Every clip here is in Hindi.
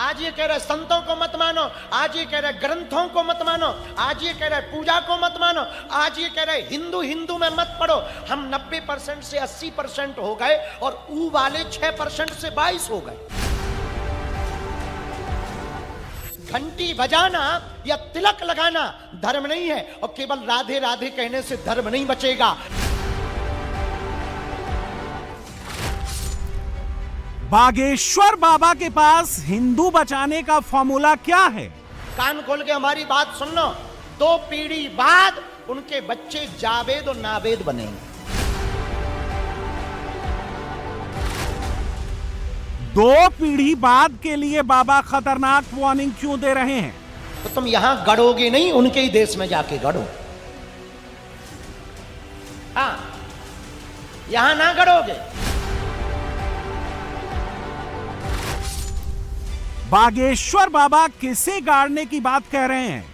आज ये कह रहे संतों को मत मानो, आज ये कह रहे ग्रंथों को मत मानो, आज ये कह रहे पूजा को मत मानो, आज ये कह रहे हिंदू हिंदू में मत पढ़ो। हम 90% से 80% हो गए और ऊ वाले 6% से 22 हो गए। घंटी बजाना या तिलक लगाना धर्म नहीं है, और केवल राधे राधे कहने से धर्म नहीं बचेगा। बागेश्वर बाबा के पास हिंदू बचाने का फॉर्मूला क्या है? कान खोल के हमारी बात सुन लो। 2 पीढ़ी बाद उनके बच्चे जावेद और नावेद बनेंगे। 2 पीढ़ी बाद के लिए बाबा खतरनाक वार्निंग क्यों दे रहे हैं? तो तुम यहां गढ़ोगे नहीं, उनके ही देश में जाके गढ़ो। हाँ, यहां ना गढ़ोगे। बागेश्वर बाबा किसे गाड़ने की बात कह रहे हैं?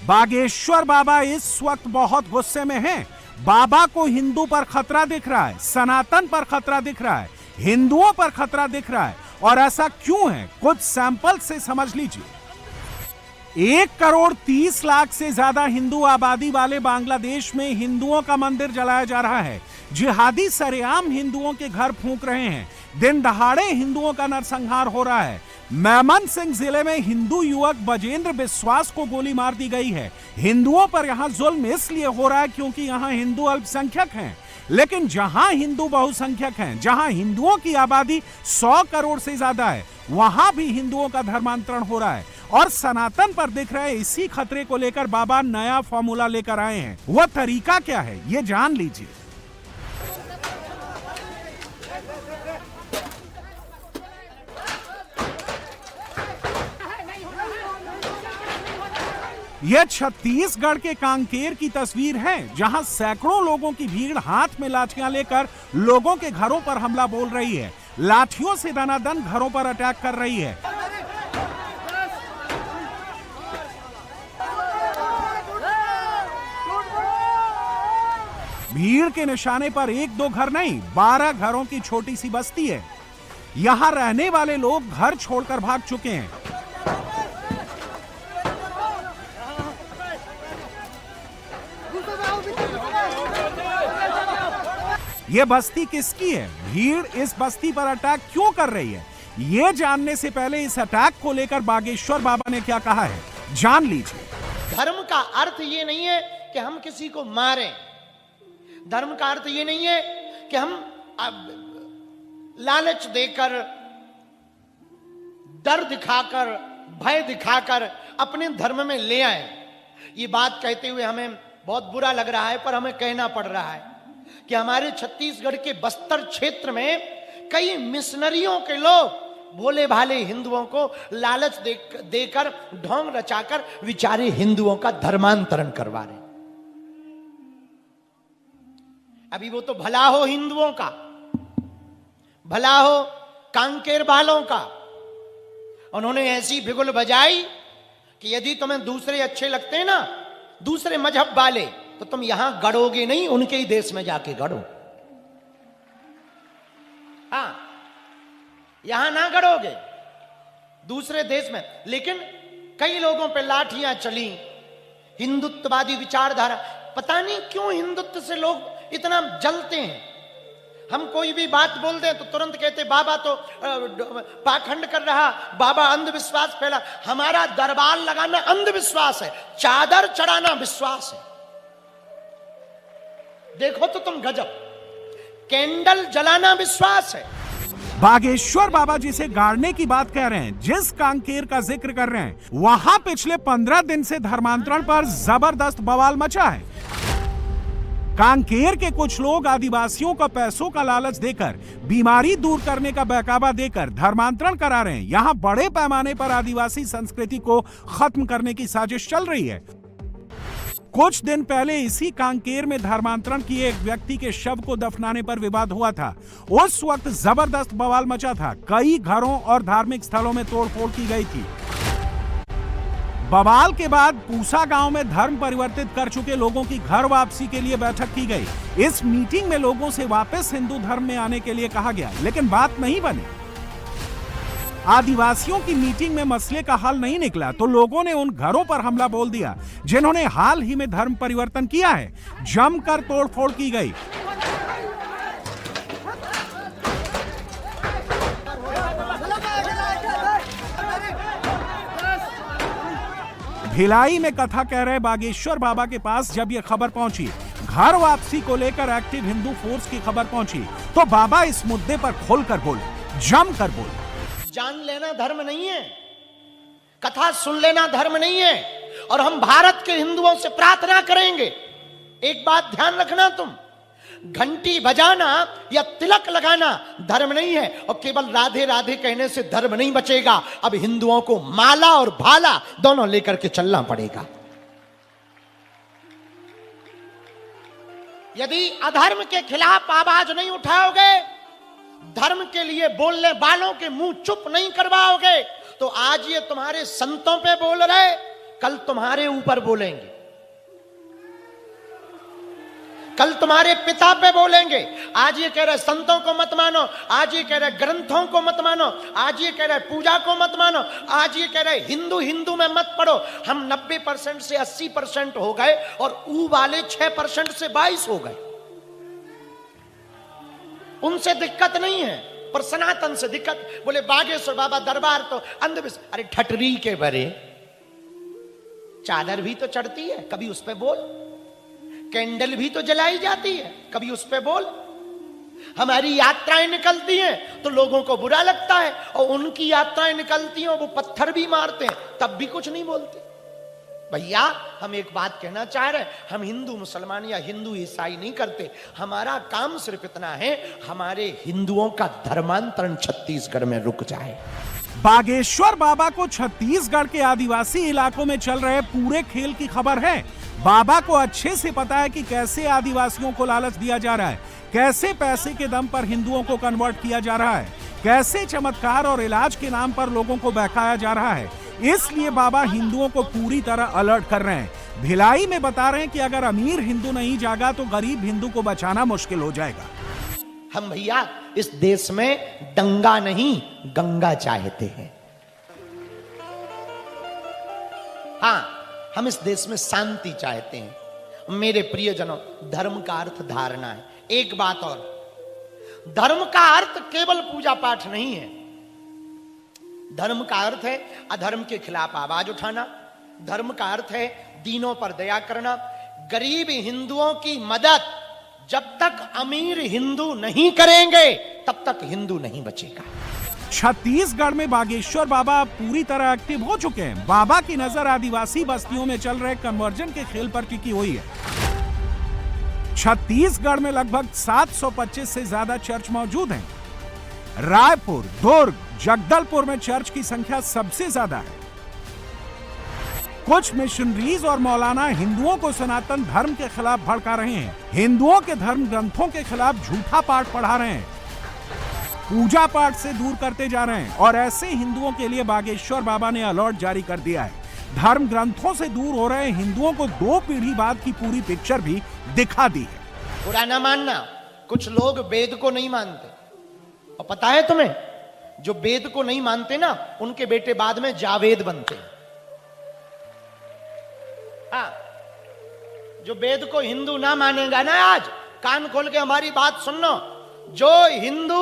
बागेश्वर बाबा इस वक्त बहुत गुस्से में हैं। बाबा को हिंदू पर खतरा दिख रहा है, सनातन पर खतरा दिख रहा है, हिंदुओं पर खतरा दिख रहा है। और ऐसा क्यों है, कुछ सैंपल से समझ लीजिए। 1,30,00,000 से ज्यादा हिंदू आबादी वाले बांग्लादेश में हिंदुओं का मंदिर जलाया जा रहा है। जिहादी सरेआम हिंदुओं के घर फूंक रहे हैं। दिन दहाड़े हिंदुओं का नरसंहार हो रहा है। मेमन सिंह जिले में हिंदू युवक बजेंद्र विश्वास को गोली मार दी गई है। हिंदुओं पर यहां जुल्म इसलिए हो रहा है क्योंकि यहां हिंदू अल्पसंख्यक हैं। लेकिन जहां हिंदू बहुसंख्यक हैं, जहां हिंदुओं की आबादी 100 करोड़ से ज्यादा है, वहां भी हिंदुओं का धर्मांतरण हो रहा है। और सनातन पर दिख रहे इसी खतरे को लेकर बाबा नया फॉर्मूला लेकर आए हैं। वह तरीका क्या है, ये जान लीजिए। यह छत्तीसगढ़ के कांकेर की तस्वीर है, जहां सैकड़ों लोगों की भीड़ हाथ में लाठियां लेकर लोगों के घरों पर हमला बोल रही है। लाठियों से दनादन घरों पर अटैक कर रही है। भीड़ के निशाने पर 1-2 घर नहीं, 12 घरों की छोटी सी बस्ती है। यहां रहने वाले लोग घर छोड़कर भाग चुके हैं। यह बस्ती किसकी है? भीड़ इस बस्ती पर अटैक क्यों कर रही है? यह जानने से पहले इस अटैक को लेकर बागेश्वर बाबा ने क्या कहा है, जान लीजिए। धर्म का अर्थ ये नहीं है कि हम किसी को मारें। धर्म का अर्थ ये नहीं है कि हम लालच देकर, डर दिखाकर, भय दिखाकर अपने धर्म में ले आए। ये बात कहते हुए हमें बहुत बुरा लग रहा है, पर हमें कहना पड़ रहा है कि हमारे छत्तीसगढ़ के बस्तर क्षेत्र में कई मिशनरियों के लोग भोले भाले हिंदुओं को लालच देकर ढोंग रचाकर विचारे हिंदुओं का धर्मांतरण करवा रहे। अभी वो तो भला हो हिंदुओं का, भला हो कांकेर वालों का। उन्होंने ऐसी बिगुल बजाई कि यदि तुम्हें दूसरे अच्छे लगते हैं ना, दूसरे मजहब वाले, तो तुम यहां गढ़ोगे नहीं, उनके ही देश में जाके गढ़ो। हाँ, यहां ना गढ़ोगे, दूसरे देश में। लेकिन कई लोगों पे लाठियां चली, हिंदुत्ववादी विचारधारा। पता नहीं क्यों हिंदुत्व से लोग इतना जलते हैं। हम कोई भी बात बोलते हैं तो तुरंत कहते बाबा तो पाखंड कर रहा, बाबा अंधविश्वास फैला। हमारा दरबार लगाना अंधविश्वास है, चादर चढ़ाना विश्वास है। देखो तो तुम गजब, कैंडल जलाना विश्वास है। बागेश्वर बाबा जिसे गाड़ने की बात कह रहे हैं, जिस कांकेर का जिक्र कर रहे हैं, वहां पिछले 15 दिन से धर्मांतरण पर जबरदस्त बवाल मचा है। कांकेर के कुछ लोग आदिवासियों को पैसों का लालच देकर, बीमारी दूर करने का बहकावा देकर धर्मांतरण करा रहे हैं। यहां बड़े पैमाने पर आदिवासी संस्कृति को खत्म करने की साजिश चल रही है। कुछ दिन पहले इसी कांकेर में धर्मांतरण किए एक व्यक्ति के शव को दफनाने पर विवाद हुआ था। उस वक्त जबरदस्त बवाल मचा था। कई घरों और धार्मिक स्थलों में तोड़फोड़ की गई थी। बवाल के बाद पूसा गांव में धर्म परिवर्तित कर चुके लोगों की घर वापसी के लिए बैठक की गई। इस मीटिंग में लोगों से वापस हिंदू धर्म में आने के लिए कहा गया, लेकिन बात नहीं बनी। आदिवासियों की मीटिंग में मसले का हल नहीं निकला तो लोगों ने उन घरों पर हमला बोल दिया जिन्होंने हाल ही में धर्म परिवर्तन किया है। जमकर तोड़फोड़ की गई। भिलाई में कथा कह रहे बागेश्वर बाबा के पास जब यह खबर पहुंची, घर वापसी को लेकर एक्टिव हिंदू फोर्स की खबर पहुंची, तो बाबा इस मुद्दे पर खुलकर बोले, जमकर बोले। जान लेना धर्म नहीं है, कथा सुन लेना धर्म नहीं है, और हम भारत के हिंदुओं से प्रार्थना करेंगे। एक बात ध्यान रखना, तुम घंटी बजाना या तिलक लगाना धर्म नहीं है, और केवल राधे राधे कहने से धर्म नहीं बचेगा। अब हिंदुओं को माला और भाला दोनों लेकर के चलना पड़ेगा। यदि अधर्म के खिलाफ आवाज नहीं उठाओगे, धर्म के लिए बोलने वालों के मुंह चुप नहीं करवाओगे, तो आज ये तुम्हारे संतों पे बोल रहे, कल तुम्हारे ऊपर बोलेंगे, कल तुम्हारे पिता पे बोलेंगे। आज ये कह रहे संतों को मत मानो, आज ये कह रहे ग्रंथों को मत मानो, आज ये कह रहे पूजा को मत मानो, आज ये कह रहे हिंदू हिंदू में मत पढ़ो। हम 90% से 80% हो गए और ऊ वाले 6% से 22 हो गए। उनसे दिक्कत नहीं है, पर सनातन से दिक्कत। बोले बागेश्वर बाबा दरबार तो अंधविश्वास। अरे ठटरी के बरे चादर भी तो चढ़ती है, कभी उस पे बोल। कैंडल भी तो जलाई जाती है, कभी उस पे बोल। हमारी यात्राएं निकलती हैं तो लोगों को बुरा लगता है, और उनकी यात्राएं निकलती हैं वो पत्थर भी मारते हैं, तब भी कुछ नहीं बोलते। भैया हम एक बात कहना चाह रहे हैं, हम हिंदू मुसलमान या हिंदू ईसाई नहीं करते। हमारा काम सिर्फ इतना है, हमारे हिंदुओं का धर्मांतरण छत्तीसगढ़ में रुक जाए। बागेश्वर बाबा को छत्तीसगढ़ के आदिवासी इलाकों में चल रहे पूरे खेल की खबर है। बाबा को अच्छे से पता है कि कैसे आदिवासियों को लालच दिया जा रहा है, कैसे पैसे के दम पर हिंदुओं को कन्वर्ट किया जा रहा है, कैसे चमत्कार और इलाज के नाम पर लोगों को बहकाया जा रहा है। इसलिए बाबा हिंदुओं को पूरी तरह अलर्ट कर रहे हैं। भिलाई में बता रहे हैं कि अगर अमीर हिंदू नहीं जागा तो गरीब हिंदू को बचाना मुश्किल हो जाएगा। हम भैया इस देश में दंगा नहीं गंगा चाहते हैं। हाँ, हम इस देश में शांति चाहते हैं। मेरे प्रियजनों, धर्म का अर्थ धारणा है। एक बात और, धर्म का अर्थ केवल पूजा पाठ नहीं है। धर्म का अर्थ है अधर्म के खिलाफ आवाज उठाना। धर्म का अर्थ है दीनों पर दया करना। गरीब हिंदुओं की मदद जब तक अमीर हिंदू नहीं करेंगे तब तक हिंदू नहीं बचेगा। छत्तीसगढ़ में बागेश्वर बाबा पूरी तरह एक्टिव हो चुके हैं। बाबा की नजर आदिवासी बस्तियों में चल रहे कन्वर्जन के खेल पर टिकी हुई है। छत्तीसगढ़ में लगभग 725 से ज्यादा चर्च मौजूद हैं। रायपुर, दुर्ग, जगदलपुर में चर्च की संख्या सबसे ज्यादा है। कुछ मिशनरीज और मौलाना हिंदुओं को सनातन धर्म के खिलाफ भड़का रहे हैं, हिंदुओं के धर्म ग्रंथों के खिलाफ झूठा पाठ पढ़ा रहे हैं, पूजा पाठ से दूर करते जा रहे हैं। और ऐसे हिंदुओं के लिए बागेश्वर बाबा ने अलर्ट जारी कर दिया है। धर्म ग्रंथों से दूर हो रहे हिंदुओं को 2 पीढ़ी बाद की पूरी पिक्चर भी दिखा दी है। बुरा ना मानना, कुछ लोग वेद को नहीं मानते, और पता है तुम्हें, जो वेद को नहीं मानते ना, उनके बेटे बाद में जावेद बनते हैं। हाँ, जो वेद को हिंदू ना मानेगा ना, आज कान खोल के हमारी बात सुनो, जो हिंदू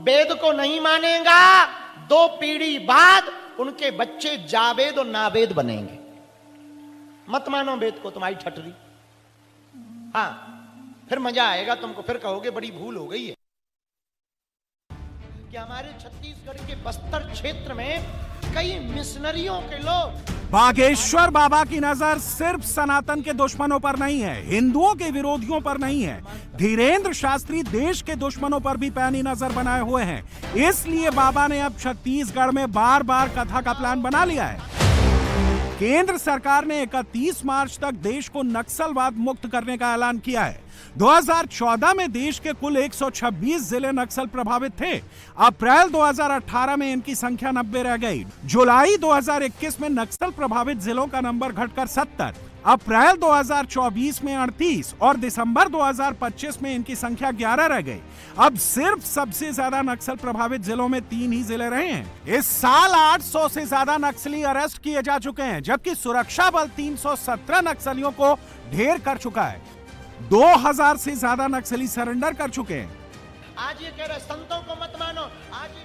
वेद को नहीं मानेगा 2 पीढ़ी बाद उनके बच्चे जावेद और नावेद बनेंगे। मत मानो वेद को, तुम्हारी ठटरी। हाँ, फिर मजा आएगा तुमको, फिर कहोगे बड़ी भूल हो गई है कि हमारे छत्तीसगढ़ के बस्तर क्षेत्र में कई मिशनरियों के लोग। बागेश्वर बाबा की नजर सिर्फ सनातन के दुश्मनों पर नहीं है, हिंदुओं के विरोधियों पर नहीं है। धीरेन्द्र शास्त्री देश के दुश्मनों पर भी पैनी नजर बनाए हुए हैं। इसलिए बाबा ने अब छत्तीसगढ़ में बार बार कथा का प्लान बना लिया है। केंद्र सरकार ने 31 मार्च तक देश को नक्सलवाद मुक्त करने का ऐलान किया है। 2014 में देश के कुल 126 जिले नक्सल प्रभावित थे। अप्रैल 2018 में इनकी संख्या 90 रह गई। जुलाई 2021 में नक्सल प्रभावित जिलों का नंबर घटकर 70, अप्रैल 2024 में 38 और दिसंबर 2025 में इनकी संख्या 11 रह गई। अब सिर्फ सबसे ज्यादा नक्सल प्रभावित जिलों में 3 ही जिले रहे हैं। इस साल 800 से ज्यादा नक्सली अरेस्ट किए जा चुके हैं, जबकि सुरक्षा बल 317 नक्सलियों को ढेर कर चुका है। 2000 से ज्यादा नक्सली सरेंडर कर चुके हैं। आज ये कह रहे संतों को मत मानो।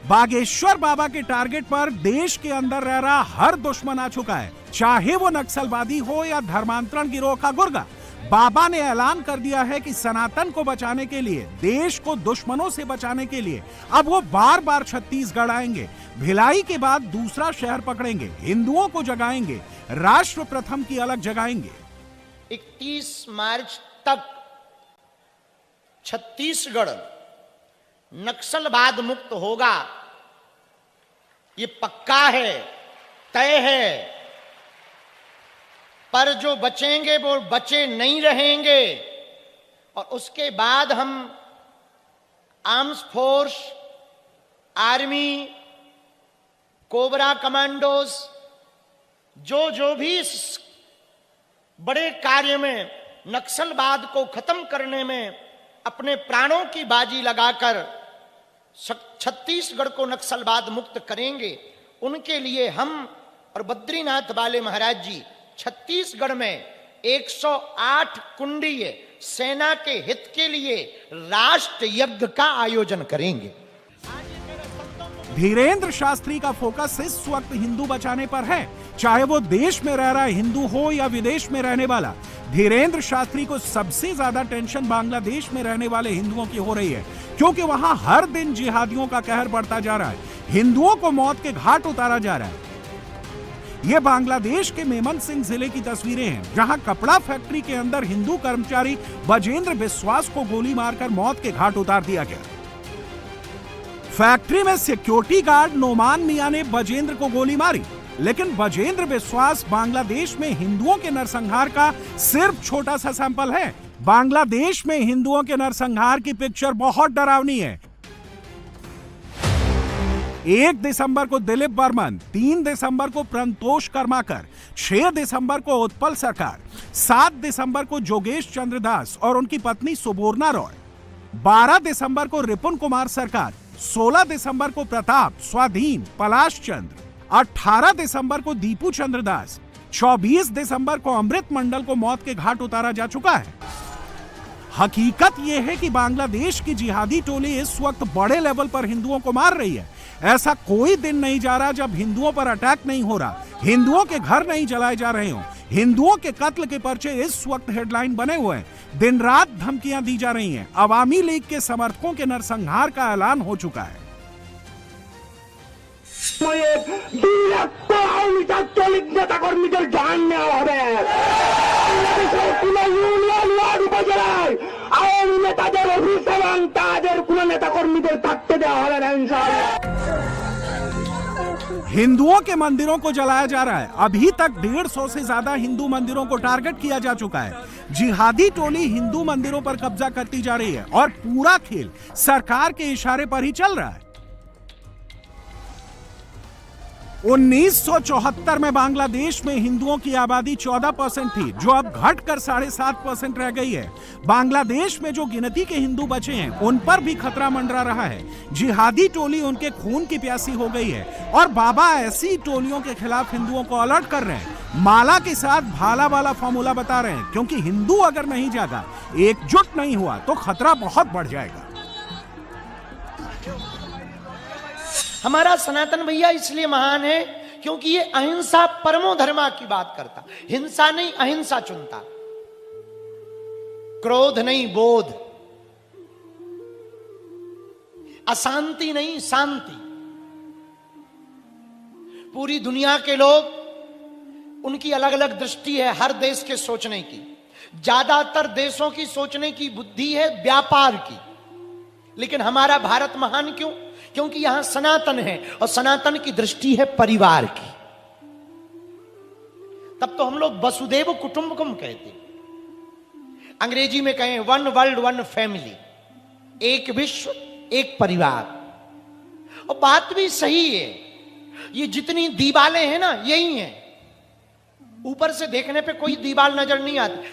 बागेश्वर बाबा के टारगेट पर देश के अंदर रह रहा हर दुश्मन आ चुका है, चाहे वो नक्सलवादी हो या धर्मांतरण गिरोह का गुर्गा। बाबा ने ऐलान कर दिया है कि सनातन को बचाने के लिए, देश को दुश्मनों से बचाने के लिए अब वो बार बार छत्तीसगढ़ आएंगे। भिलाई के बाद दूसरा शहर पकड़ेंगे, हिंदुओं को जगाएंगे, राष्ट्र प्रथम की अलग जगाएंगे। 31 मार्च तक छत्तीसगढ़ नक्सलवाद मुक्त होगा, ये पक्का है, तय है। पर जो बचेंगे वो बचे नहीं रहेंगे। और उसके बाद हम arms force, army, cobra commandos, जो भी इस बड़े कार्य में नक्सलवाद को खत्म करने में अपने प्राणों की बाजी लगाकर छत्तीसगढ़ को नक्सलवाद मुक्त करेंगे, उनके लिए हम और बद्रीनाथ वाले महाराज जी छत्तीसगढ़ में 108 कुंडीय सेना के हित के लिए राष्ट्र यज्ञ का आयोजन करेंगे। धीरेन्द्र शास्त्री का फोकस इस वक्त हिंदू बचाने पर है, चाहे वो देश में रह रहा हिंदू हो या विदेश में रहने वाला। धीरेन्द्र शास्त्री को सबसे ज्यादा टेंशन बांग्लादेश में रहने वाले हिंदुओं की हो रही है, क्योंकि वहां हर दिन जिहादियों का कहर बढ़ता जा रहा है, हिंदुओं को मौत के घाट उतारा जा रहा है। ये बांग्लादेश के मेमन सिंह जिले की तस्वीरें हैं, जहां कपड़ा फैक्ट्री के अंदर हिंदू कर्मचारी बजेंद्र विश्वास को गोली मारकर मौत के घाट उतार दिया गया। फैक्ट्री में सिक्योरिटी गार्ड नोमान मियां ने बजेंद्र को गोली मारी, लेकिन बजेंद्र विश्वास बांग्लादेश में हिंदुओं के नरसंहार का सिर्फ छोटा सा सैंपल है। बांग्लादेश में हिंदुओं के नरसंहार की पिक्चर बहुत डरावनी है। 1 दिसंबर को दिलीप बर्मन, 3 दिसंबर को प्रंतोष कर्माकर, 6 दिसंबर को उत्पल सरकार, 7 दिसंबर को जोगेश चंद्र दास और उनकी पत्नी सुबोर्णा रॉय, 12 दिसंबर को रिपुन कुमार सरकार, 16 दिसंबर को प्रताप, स्वाधीन, पलाश चंद्र, 18 दिसंबर को दीपू चंद्र दास, 24 दिसंबर को अमृत मंडल को मौत के घाट उतारा जा चुका है। हकीकत यह है कि बांग्लादेश की जिहादी टोली इस वक्त बड़े लेवल पर हिंदुओं को मार रही है। ऐसा कोई दिन नहीं जा रहा जब हिंदुओं पर अटैक नहीं हो रहा, हिंदुओं के घर नहीं जलाए जा रहे हो। हिंदुओं के कत्ल के पर्चे इस वक्त हेडलाइन बने हुए हैं। दिन रात धमकियां दी जा रही हैं। अवामी लीग के समर्थकों के नरसंहार का ऐलान हो चुका है। हिंदुओं के मंदिरों को जलाया जा रहा है। अभी तक 150 से ज्यादा हिंदू मंदिरों को टारगेट किया जा चुका है। जिहादी टोली हिंदू मंदिरों पर कब्जा करती जा रही है और पूरा खेल सरकार के इशारे पर ही चल रहा है। 1974 में बांग्लादेश में हिंदुओं की आबादी 14% थी, जो अब घटकर 7.5% रह गई है। बांग्लादेश में जो गिनती के हिंदू बचे हैं, उन पर भी खतरा मंडरा रहा है। जिहादी टोली उनके खून की प्यासी हो गई है और बाबा ऐसी टोलियों के खिलाफ हिंदुओं को अलर्ट कर रहे हैं। माला के साथ भाला वाला फॉर्मूला बता रहे हैं, क्योंकि हिंदू अगर नहीं जागा, एकजुट नहीं हुआ, तो खतरा बहुत बढ़ जाएगा। हमारा सनातन भैया इसलिए महान है क्योंकि ये अहिंसा परमो धर्मा की बात करता, हिंसा नहीं अहिंसा चुनता, क्रोध नहीं बोध, अशांति नहीं शांति। पूरी दुनिया के लोग, उनकी अलग अलग दृष्टि है हर देश के सोचने की। ज्यादातर देशों की सोचने की बुद्धि है व्यापार की, लेकिन हमारा भारत महान क्यों? क्योंकि यहां सनातन है और सनातन की दृष्टि है परिवार की। तब तो हम लोग वसुदेव कुटुंबकम कहते, अंग्रेजी में कहें वन वर्ल्ड वन फैमिली, एक विश्व एक परिवार। और बात भी सही है। ये जितनी दीवालें हैं ना, यही हैं। ऊपर से देखने पे कोई दीवार नजर नहीं आती,